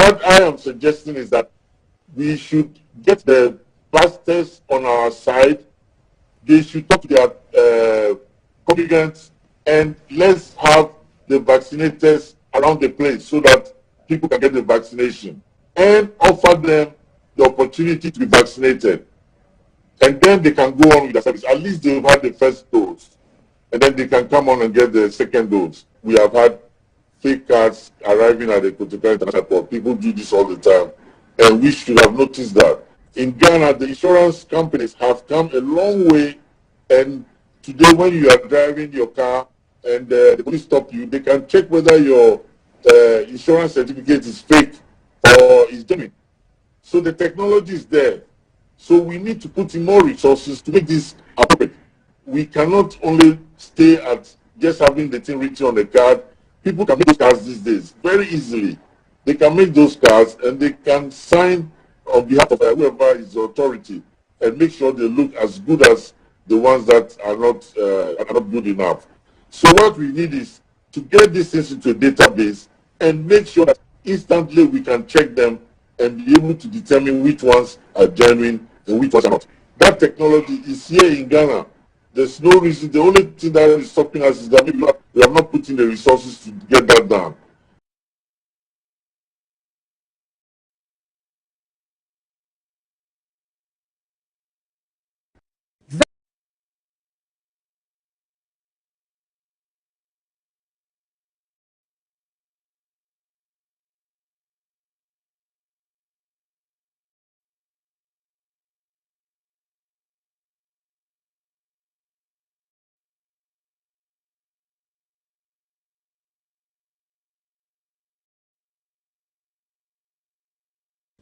what I am suggesting is that we should get the pastors on our side. They should talk to their congregants, and let's have the vaccinators around the place so that people can get the vaccination, and offer them the opportunity to be vaccinated. And then they can go on with the service. At least they've had the first dose. And then they can come on and get the second dose. We have had fake cards arriving at the Kotoko International Airport. People do this all the time. And we should have noticed that. In Ghana, the insurance companies have come a long way. And today when you are driving your car and the police stop you, they can check whether your insurance certificate is fake or is genuine. So the technology is there. So we need to put in more resources to make this appropriate. We cannot only stay at just having the thing written on the card. People can make those cards these days very easily. They can make those cards and they can sign on behalf of whoever is the authority and make sure they look as good as the ones that are not good enough. So what we need is to get these things into a database and make sure that instantly we can check them and be able to determine which ones are genuine and which ones are not. That technology is here in Ghana. There's no reason. The only thing that is stopping us is that we have not put in the resources to get that done.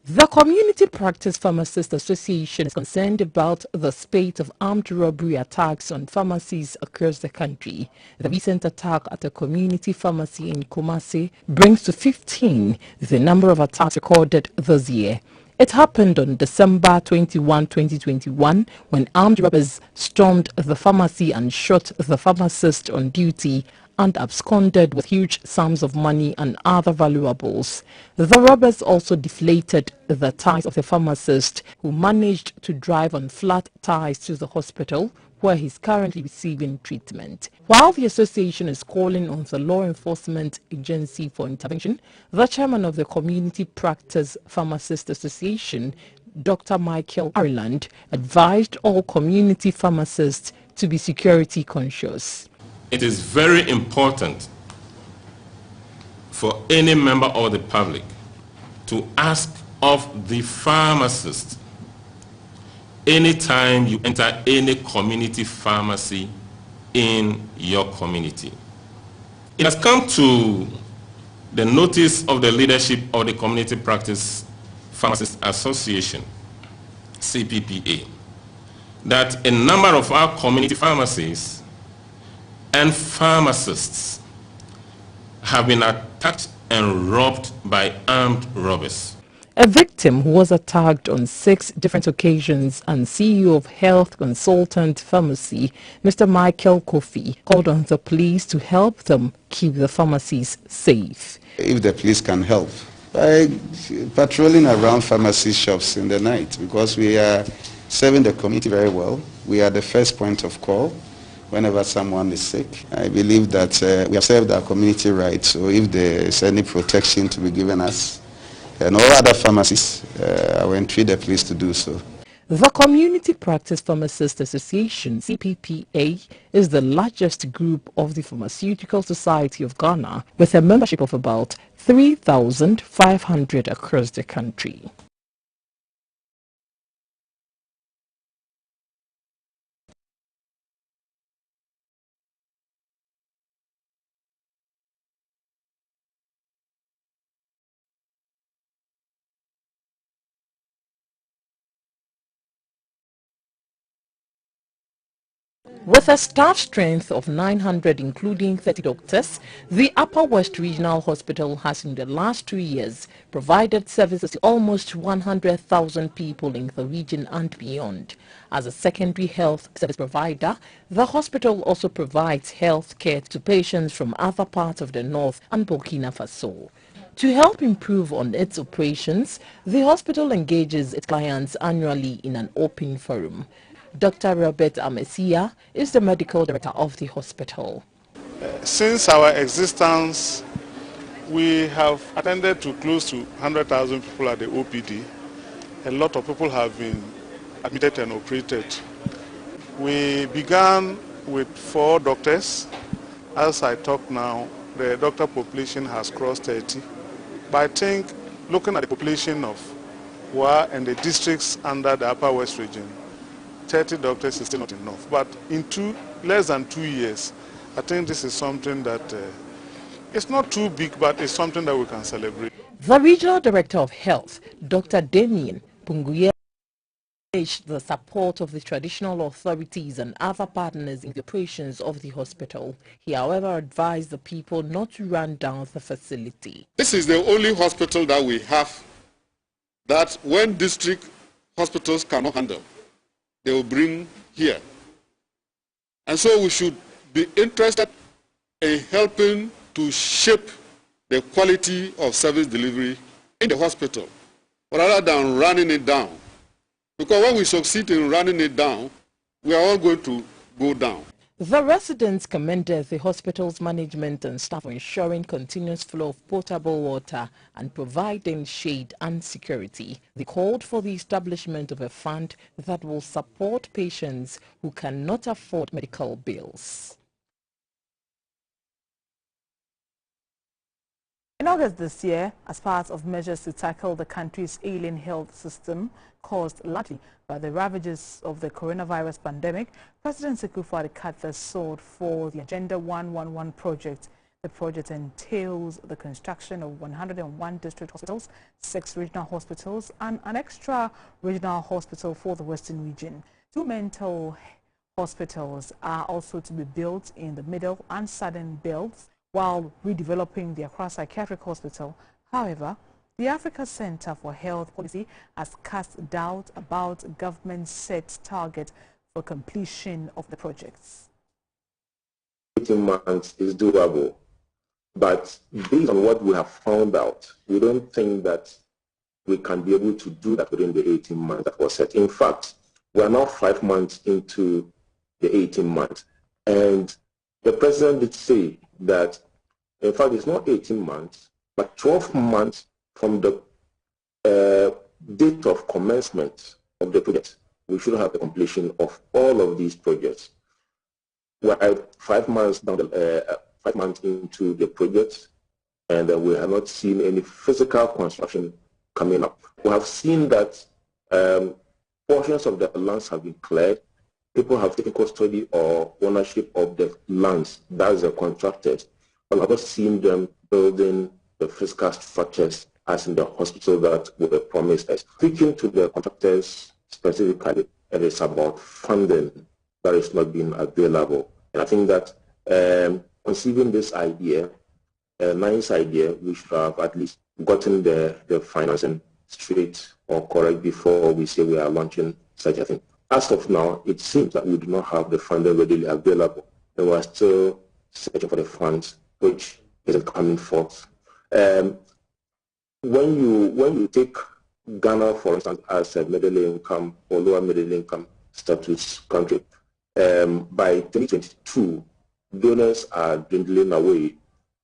The Community Practice Pharmacists Association is concerned about the spate of armed robbery attacks on pharmacies across the country. The recent attack at a community pharmacy in Kumasi brings to 15 the number of attacks recorded this year. It happened on December 21, 2021, when armed robbers stormed the pharmacy and shot the pharmacist on duty and absconded with huge sums of money and other valuables. The robbers also deflated the tires of the pharmacist, who managed to drive on flat tires to the hospital, where he is currently receiving treatment. While the association is calling on the law enforcement agency for intervention, the chairman of the Community Practice Pharmacist Association, Dr. Michael Ireland, advised all community pharmacists to be security conscious. It is very important for any member of the public to ask of the pharmacist anytime you enter any community pharmacy in your community. It has come to the notice of the leadership of the Community Practice Pharmacists Association, CPPA, that a number of our community pharmacies and pharmacists have been attacked and robbed by armed robbers. A victim who was attacked on 6 different occasions and CEO of Health Consultant Pharmacy, Mr. Michael Kofi, called on the police to help them keep the pharmacies safe. If the police can help by patrolling around pharmacy shops in the night, because we are serving the community very well. We are the first point of call whenever someone is sick. I believe that we have served our community right, so if there is any protection to be given us, and all other pharmacies, I will entreat the police to do so. The Community Practice Pharmacists Association, CPPA, is the largest group of the Pharmaceutical Society of Ghana, with a membership of about 3,500 across the country. With a staff strength of 900, including 30 doctors, the Upper West Regional Hospital has in the last 2 years provided services to almost 100,000 people in the region and beyond. As a secondary health service provider, the hospital also provides health care to patients from other parts of the north and Burkina Faso. To help improve on its operations, the hospital engages its clients annually in an open forum. Dr. Robert Amesia is the medical director of the hospital. Since our existence, we have attended to close to 100,000 people at the OPD. A lot of people have been admitted and operated. We began with 4 doctors. As I talk now, the doctor population has crossed 30. But I think looking at the population of Wa and the districts under the Upper West region, 30 doctors is still not enough. But in less than 2 years, I think this is something that it's not too big, but it's something that we can celebrate. The Regional Director of Health, Dr. Damien Punguye, urged the support of the traditional authorities and other partners in the operations of the hospital. He, however, advised the people not to run down the facility. This is the only hospital that we have that when district hospitals cannot handle, they will bring here. And so we should be interested in helping to shape the quality of service delivery in the hospital rather than running it down. Because when we succeed in running it down, we are all going to go down. The residents commended the hospital's management and staff for ensuring continuous flow of potable water and providing shade and security. They called for the establishment of a fund that will support patients who cannot afford medical bills. In August this year, as part of measures to tackle the country's ailing health system caused largely by the ravages of the coronavirus pandemic, President Akufo-Addo cut the sword for the Agenda 111 project. The project entails the construction of 101 district hospitals, 6 regional hospitals, and an extra regional hospital for the Western region. 2 mental hospitals are also to be built in the middle and southern belts, while redeveloping the Accra Psychiatric Hospital. However, the Africa Center for Health Policy has cast doubt about government's set target for completion of the projects. 18 months is doable, but based on what we have found out, we don't think that we can be able to do that within the 18 months that was set. In fact, we are now 5 months into the 18 months, and the president did say that, in fact, it's not 18 months, but 12 months from the date of commencement of the project, we should have the completion of all of these projects. We're 5 months down, 5 months into the project, and we have not seen any physical construction coming up. We have seen that portions of the lands have been cleared. People have taken custody or ownership of the lands that are contracted. But I've not seen them building the physical structures as in the hospital that were promised us. Speaking to the contractors specifically, it is about funding that is not being available. And I think that conceiving this idea, a nice idea, we should have at least gotten the financing straight or correct before we say we are launching such a thing. As of now, it seems that we do not have the funding readily available, and we are still searching for the funds, which isn't coming forth. When you take Ghana, for instance, as a middle income or lower middle income status country, by 2022, donors are dwindling away.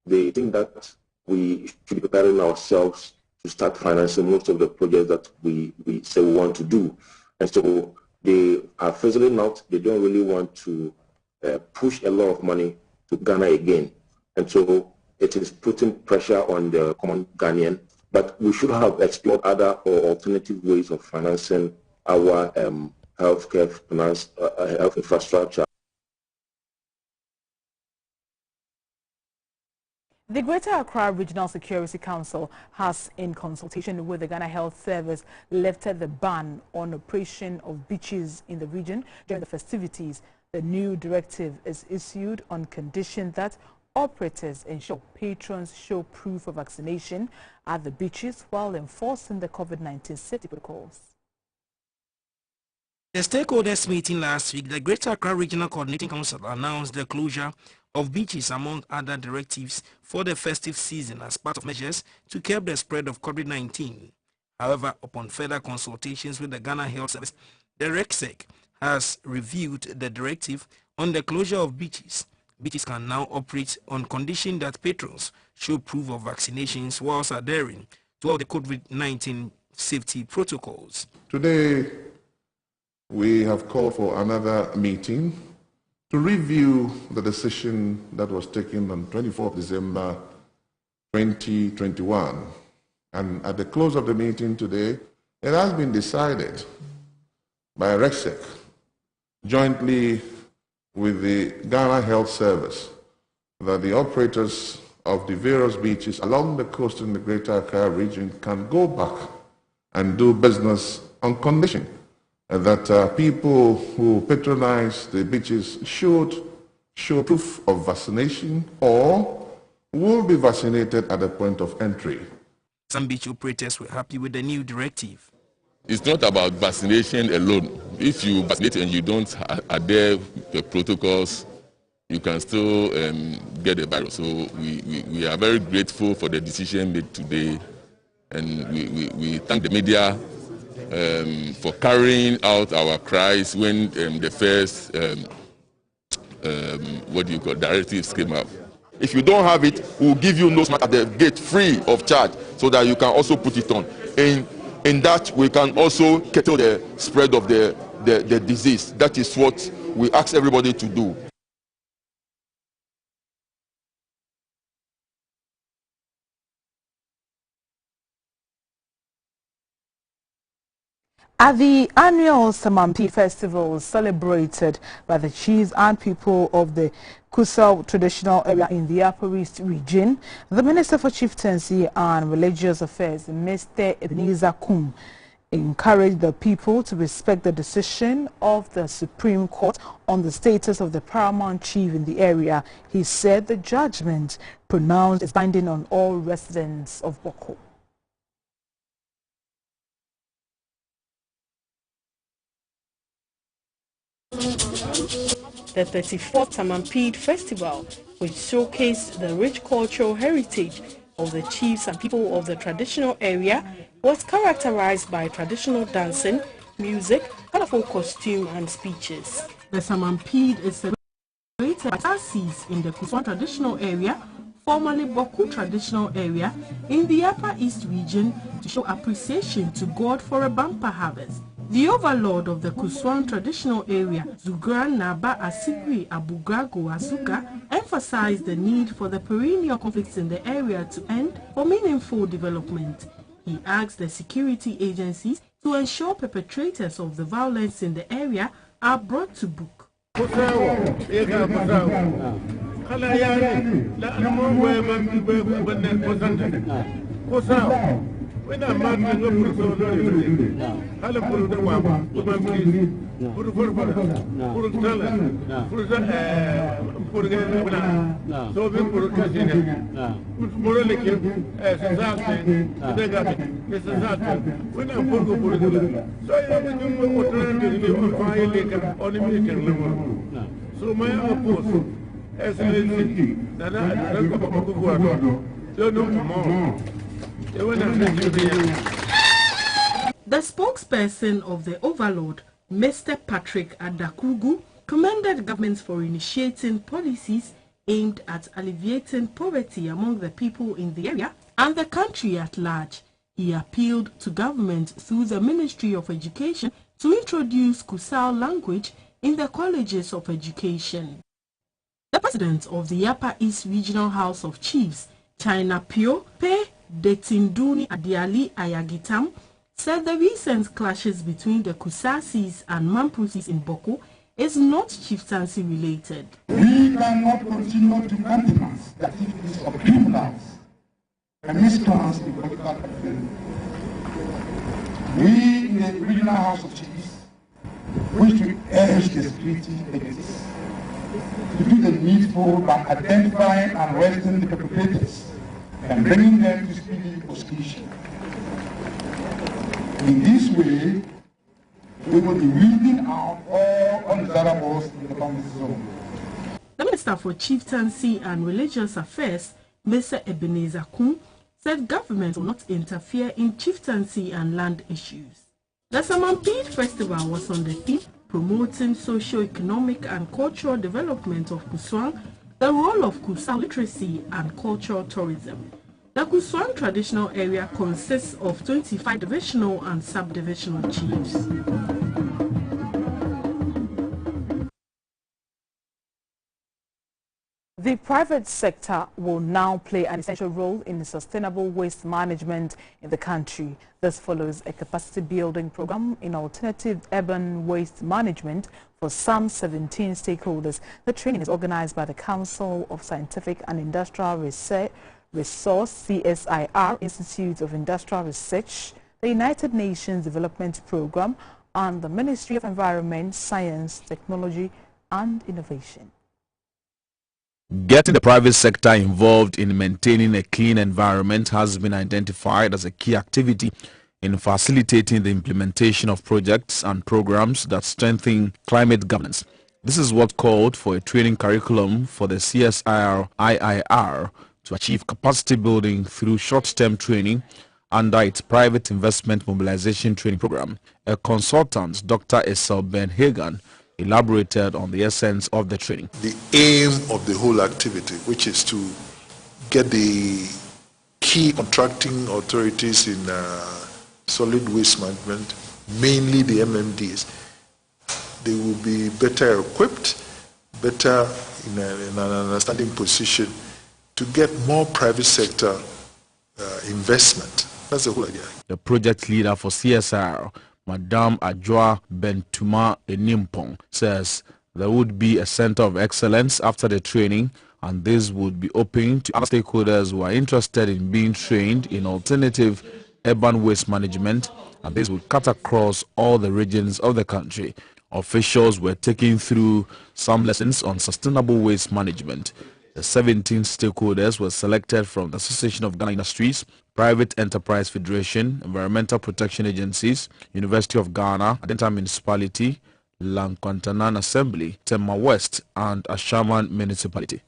They think that we should be preparing ourselves to start financing most of the projects that we say we want to do. And so they are fizzling out. They don't really want to push a lot of money to Ghana again. And so it is putting pressure on the common Ghanaian. But we should have explored other or alternative ways of financing our healthcare finance, health infrastructure. The Greater Accra Regional Security Council has, in consultation with the Ghana Health Service, lifted the ban on operation of beaches in the region during the festivities. The new directive is issued on condition that operators ensure patrons show proof of vaccination at the beaches while enforcing the COVID-19 safety protocols. The stakeholders meeting last week, the Greater Accra Regional Coordinating Council announced the closure of beaches, among other directives for the festive season as part of measures to curb the spread of COVID-19. However, upon further consultations with the Ghana Health Service, the RECSEC has reviewed the directive on the closure of beaches. Beaches can now operate on condition that patrons show proof of vaccinations whilst adhering to all the COVID-19 safety protocols. Today, we have called for another meeting to review the decision that was taken on 24th December 2021. And at the close of the meeting today, it has been decided by RECSEC, jointly with the Ghana Health Service, that the operators of the various beaches along the coast in the Greater Accra region can go back and do business on condition that people who patronize the beaches should show proof of vaccination or will be vaccinated at the point of entry. Some beach operators were happy with the new directive. It's not about vaccination alone. If you vaccinate and you don't adhere to the protocols, you can still get the virus. So we are very grateful for the decision made today, and we thank the media for carrying out our cries when the first directives came up. If you don't have it, we'll give you nose mask at the gate free of charge so that you can also put it on. In that, we can also curtail the spread of the disease. That is what we ask everybody to do. At the annual Samampi Festival celebrated by the chiefs and people of the Kusau traditional area in the Upper East region, the Minister for Chieftaincy and Religious Affairs, Mr. Ebenezer Kum, encouraged the people to respect the decision of the Supreme Court on the status of the paramount chief in the area. He said the judgment pronounced is binding on all residents of Boko. The 34th Samampede Festival, which showcased the rich cultural heritage of the chiefs and people of the traditional area, was characterized by traditional dancing, music, colorful costume and speeches. The Samampede is celebrated by Sasis in the Kuswan traditional area, formerly Boku traditional area, in the Upper East region to show appreciation to God for a bumper harvest. The overlord of the Kuswan traditional area, Zugran Naba Asigri Abugago Azuka, emphasized the need for the perennial conflicts in the area to end for meaningful development. He asked the security agencies to ensure perpetrators of the violence in the area are brought to book. When I'm not going to put so my opposed excellency that I don't know more. The spokesperson of the overlord, Mr. Patrick Adakugu, commended governments for initiating policies aimed at alleviating poverty among the people in the area and the country at large. He appealed to government through the Ministry of Education to introduce Kusau language in the colleges of education. The president of the Upper East Regional House of Chiefs, China Pio Pe Detinduni Adiali Ayagitam, said the recent clashes between the Kusasis and Mampusis in Boko is not chieftaincy related. We cannot continue to countenance the activities of criminals and miscreants in political affairs. We in the Regional House of Chiefs wish to urge the security agencies to do the needful by identifying and arresting the perpetrators and bringing them to speedy prosecution. In this way, we will be weeding out all undesirables in the conflict zone. The Minister for Chieftaincy and Religious Affairs, Mr. Ebenezer Kun, said government will not interfere in chieftaincy and land issues. The Samampid Festival was on the theme promoting socio-economic and cultural development of Kuswang, the role of Kusang literacy and cultural tourism. The Kuswang traditional area consists of 25 divisional and sub-divisional chiefs. The private sector will now play an essential role in sustainable waste management in the country. This follows a capacity building program in alternative urban waste management for some 17 stakeholders. The training is organized by the Council of Scientific and Industrial Resource CSIR, Institute of Industrial Research, the United Nations Development Program, and the Ministry of Environment, Science, Technology and Innovation. Getting the private sector involved in maintaining a clean environment has been identified as a key activity in facilitating the implementation of projects and programs that strengthen climate governance. This is what called for a training curriculum for the CSIR IIR to achieve capacity building through short-term training under its private investment mobilization training program. A consultant, Dr. Esel Ben Hagan, elaborated on the essence of the training. The aim of the whole activity, which is to get the key contracting authorities in solid waste management, mainly the MMDs, they will be better equipped, better in an understanding position to get more private sector investment. That's the whole idea. The project leader for CSIR, Madame Adjoa Bentuma Enimpong, says there would be a center of excellence after the training, and this would be open to other stakeholders who are interested in being trained in alternative urban waste management, and this would cut across all the regions of the country. Officials were taking through some lessons on sustainable waste management. The 17 stakeholders were selected from the Association of Ghana Industries, Private Enterprise Federation, Environmental Protection Agencies, University of Ghana, Adenta Municipality, Lankwantanan Assembly, Tema West, and Ashaman Municipality.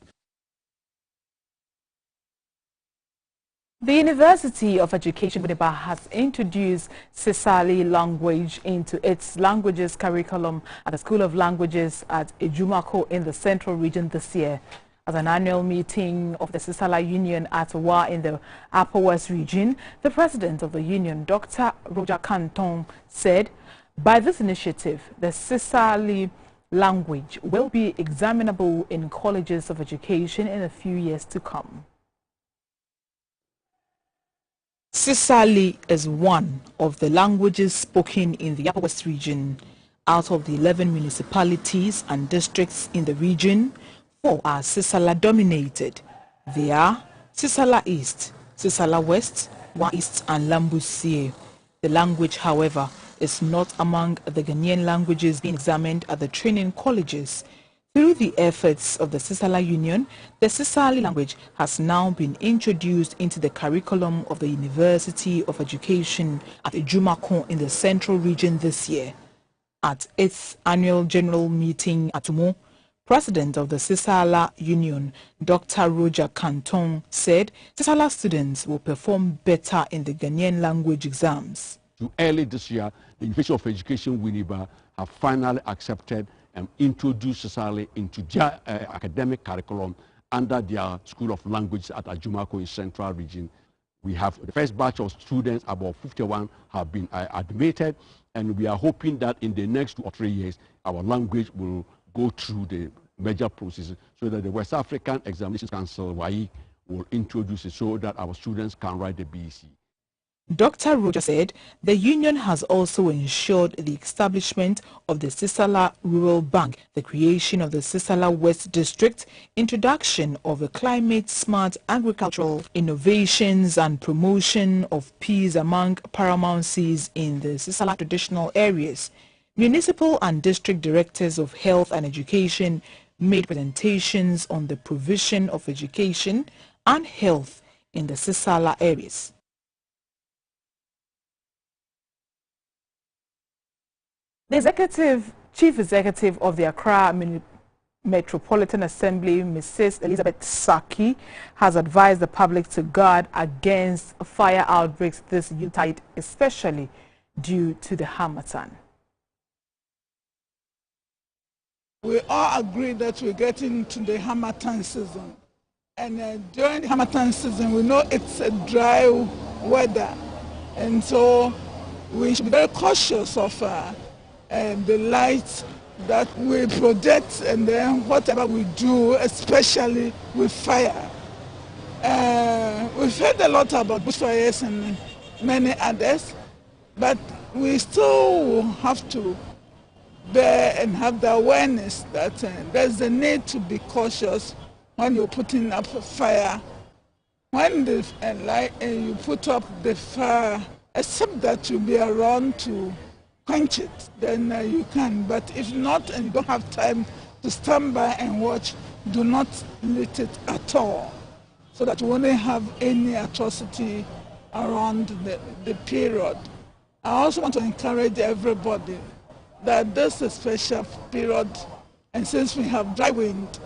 The University of Education Winneba has introduced Sisali language into its languages curriculum at the School of Languages at Ejumako in the Central Region this year. At an annual meeting of the Sisala Union at Wa in the Upper West Region, the president of the union, Dr. Roger Canton, said, by this initiative, the Sisali language will be examinable in colleges of education in a few years to come. Sisali is one of the languages spoken in the Upper West Region. Out of the 11 municipalities and districts in the region, 4 are Sisala dominated. They are Sisala East, Sisala West, Wa East and Lambusie. The language, however, is not among the Ghanaian languages being examined at the training colleges. Through the efforts of the Sisala Union, the Sisali language has now been introduced into the curriculum of the University of Education at Ejumako in the Central Region this year. At its annual general meeting at Umo, President of the Sisala Union, Dr. Roger Canton, said Sisala students will perform better in the Ghanaian language exams. Early this year, the University of Education Winneba have finally accepted and introduced Sisali into their academic curriculum under their School of Languages at Ejumako in Central Region. We have the first batch of students, about 51, have been admitted, and we are hoping that in the next 2 or 3 years, our language will go through the major processes so that the West African Examinations Council, WAI, will introduce it so that our students can write the BEC. Dr. Roger said the union has also ensured the establishment of the Sisala Rural Bank, the creation of the Sisala West District, introduction of a climate-smart agricultural innovations and promotion of peace among paramountcies in the Sisala traditional areas. Municipal and district directors of health and education made presentations on the provision of education and health in the Sisala areas. The chief executive of the Accra Metropolitan Assembly, Mrs. Elizabeth Saki, has advised the public to guard against fire outbreaks this Yuletide, especially due to the Harmattan. We all agree that we're getting to the Harmattan season. And during the Harmattan season, we know it's a dry weather. And so we should be very cautious of the light that we project and then whatever we do, especially with fire. We've heard a lot about bushfires and many others, but we still have to bear and have the awareness that there's a need to be cautious when you're putting up a fire. When you put up the fire, except that you'll be around to quench it, then you can. But if not, and you don't have time to stand by and watch, do not lit it at all, so that you won't have any atrocity around the period. I also want to encourage everybody that this is a special period, and since we have dry wind,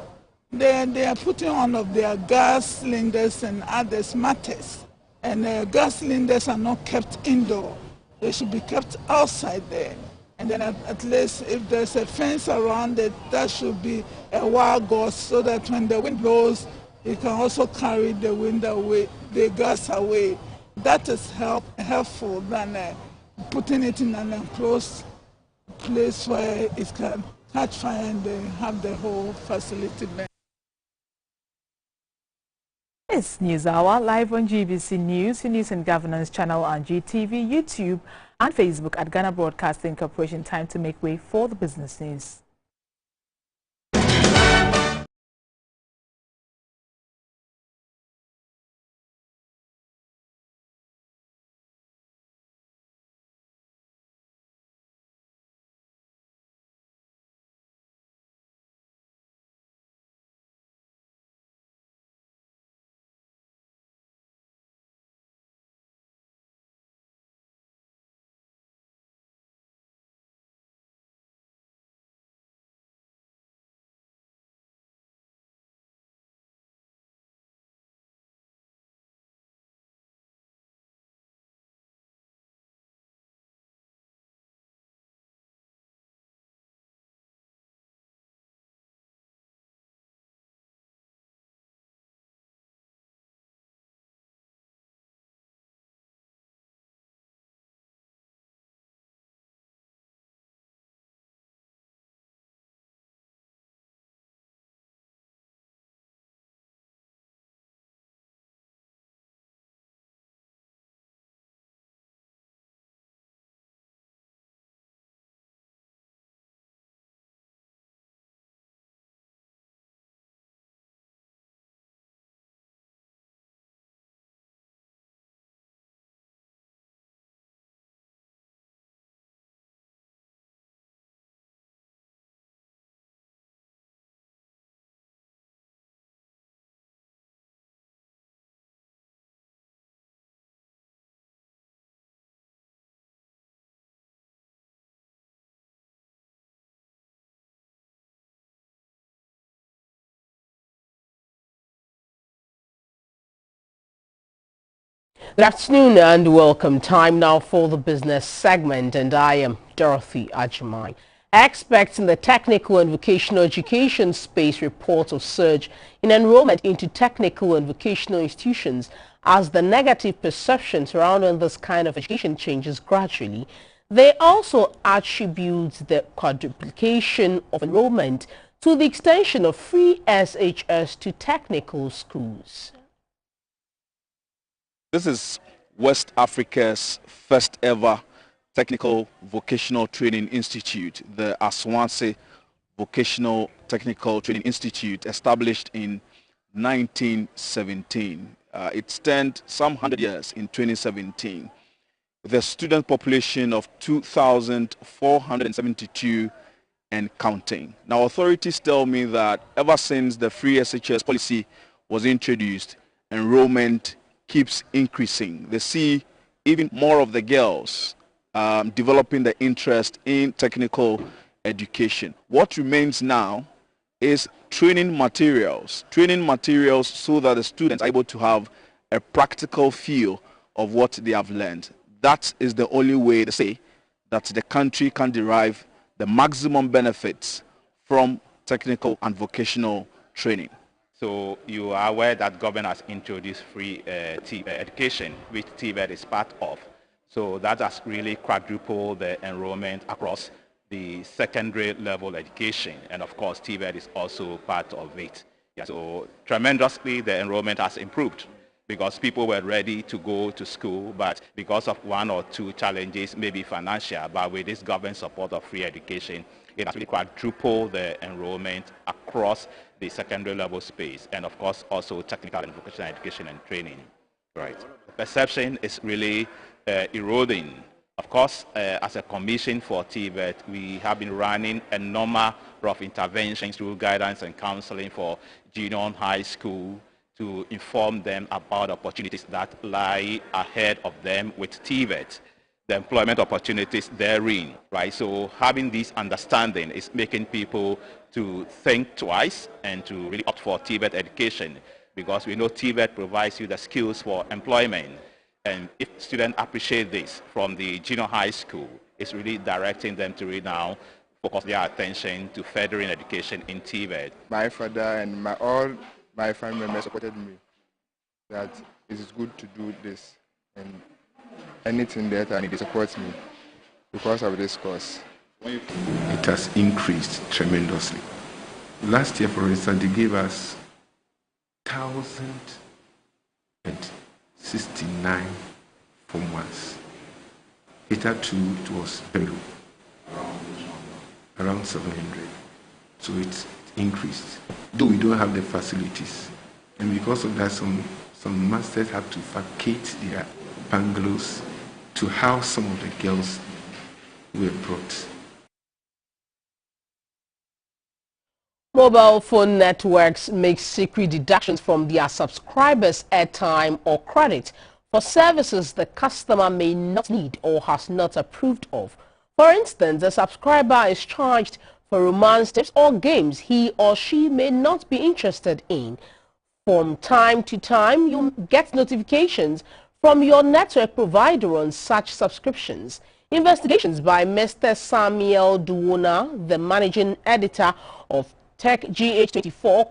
they are putting on of their gas cylinders and others matters. And gas cylinders are not kept indoor. They should be kept outside there. And then at least if there's a fence around it, that should be a wire gauze, so that when the wind blows, it can also carry the wind away, the gas away. That is helpful than putting it in an enclosed place where it can catch fire and have the whole facility burned. It's News Hour, live on GBC News, News and Governance Channel on GTV, YouTube and Facebook at Ghana Broadcasting Corporation. Time to make way for the business news. Good afternoon and welcome. Time now for the business segment, and I am Dorothy Ajimai. Experts in the technical and vocational education space report a surge in enrollment into technical and vocational institutions as the negative perception surrounding this kind of education changes gradually. They also attribute the quadruplication of enrollment to the extension of free SHS to technical schools. This is West Africa's first ever technical vocational training institute, the Aswanse Vocational Technical Training Institute, established in 1917. It turned some 100 years in 2017, with a student population of 2,472 and counting. Now, authorities tell me that ever since the free SHS policy was introduced, enrollment keeps increasing. They see even more of the girls developing the interest in technical education. What remains now is training materials so that the students are able to have a practical feel of what they have learned. That is the only way to say that the country can derive the maximum benefits from technical and vocational training. So you are aware that government has introduced free education, which TVET is part of. So that has really quadrupled the enrollment across the secondary level education, and of course TVET is also part of it. Yeah, so tremendously the enrollment has improved because people were ready to go to school, but because of one or two challenges, maybe financial, but with this government support of free education, it has really quadrupled the enrollment across the secondary level space, and of course also technical and vocational education and training. Right. The perception is really eroding. Of course, as a commission for TVET, we have been running a number of interventions through guidance and counseling for junior and high school to inform them about opportunities that lie ahead of them with TVET, the employment opportunities therein, right? So having this understanding is making people to think twice and to really opt for TVET education, because we know TVET provides you the skills for employment. And if students appreciate this from the junior high school, it's really directing them to really now focus their attention to furthering education in TVET. My father and all my family members supported me that it is good to do this, and anything that I need, they support me because of this course. It has increased tremendously. Last year, for instance, they gave us 1,069 Form 1s. Hitherto, it was below, around 700. So it's increased, though we don't have the facilities. And because of that, some masters had to vacate their bungalows to house some of the girls who were brought. Mobile phone networks make secret deductions from their subscribers' airtime or credit for services the customer may not need or has not approved of. For instance, a subscriber is charged for romance tips or games he or she may not be interested in. From time to time, you get notifications from your network provider on such subscriptions. Investigations by Mr. Samuel Duwona, the managing editor of Tech GH24,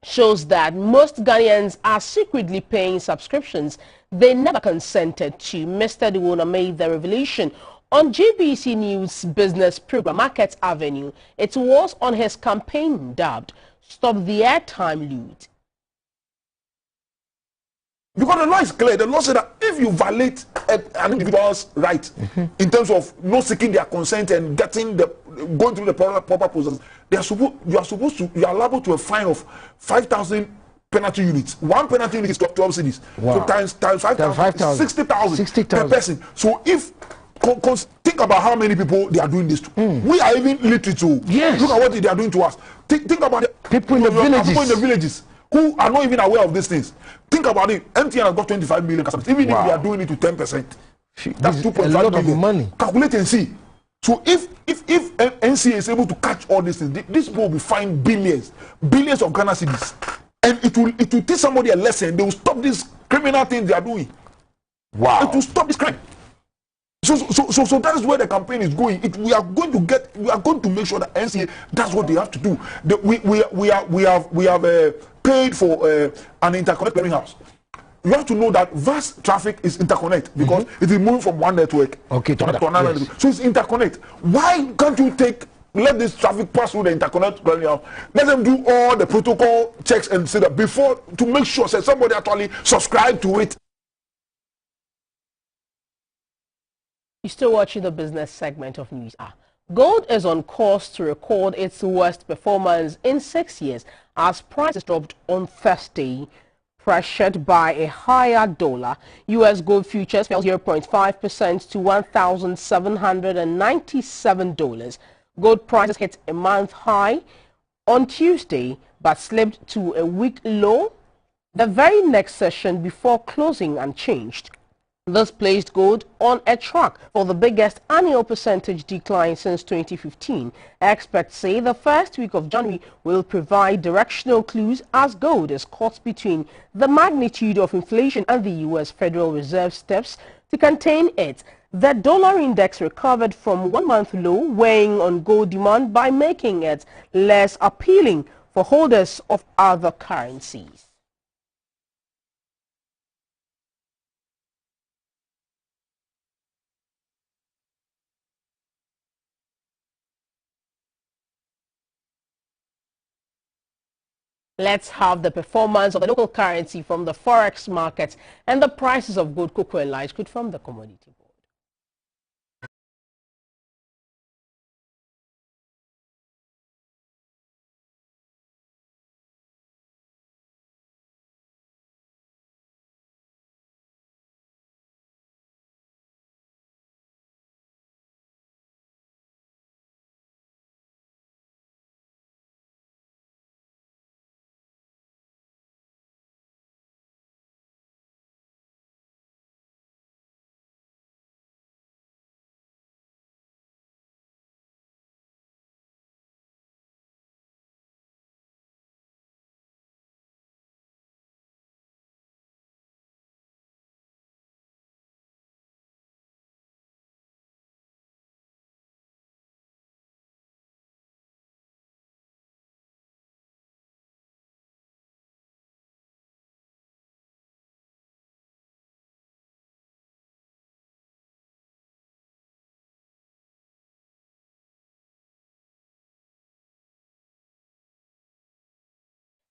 shows that most Ghanaians are secretly paying subscriptions they never consented to. Mr. Duwona made the revelation on GBC News business program Market Avenue. It was on his campaign dubbed Stop the Airtime Loot. Because the law is clear. The law said that if you violate an individual's right in terms of not seeking their consent and going through the proper process, you are liable to a fine of 5,000 penalty units. One penalty unit is 12 cedis. Wow. So times 5,000, 60,000 per person. So if think about how many people they are doing this to. We are even literate to. Yes. Look at what they are doing to us. Think about the people in the villages who are not even aware of these things. Think about it. MTN has got 25 million customers. Even if we are doing it to 10%, that's 2.5 million. Money. Calculate and see. So if NCA is able to catch all these things, this will be fined billions of Ghana cedis, and it will teach somebody a lesson. They will stop these criminal things they are doing. Wow! It will stop this crime. So that is where the campaign is going. We are going to make sure that NCA does what they have to do. We have paid for an interconnect clearinghouse. You have to know that vast traffic is interconnect because it is moving from one network to another. Yes. So it's interconnect. Why can't you let this traffic pass through the interconnect clearinghouse? Let them do all the protocol checks and say that before to make sure that somebody actually subscribe to it. You're still watching the business segment of News Hour. Gold is on course to record its worst performance in 6 years as prices dropped on Thursday, pressured by a higher dollar. U.S. gold futures fell 0.5% to $1,797. Gold prices hit a month high on Tuesday but slipped to a week low the very next session before closing unchanged. This placed gold on a track for the biggest annual percentage decline since 2015. Experts say the first week of January will provide directional clues as gold is caught between the magnitude of inflation and the U.S. Federal Reserve steps to contain it. The dollar index recovered from one-month low, weighing on gold demand by making it less appealing for holders of other currencies. Let's have the performance of the local currency from the forex markets and the prices of gold, cocoa and light crude from the commodity board.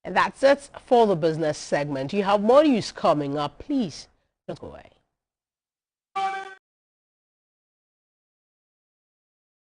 And that's it for the business segment. You have more news coming up. Please don't go away.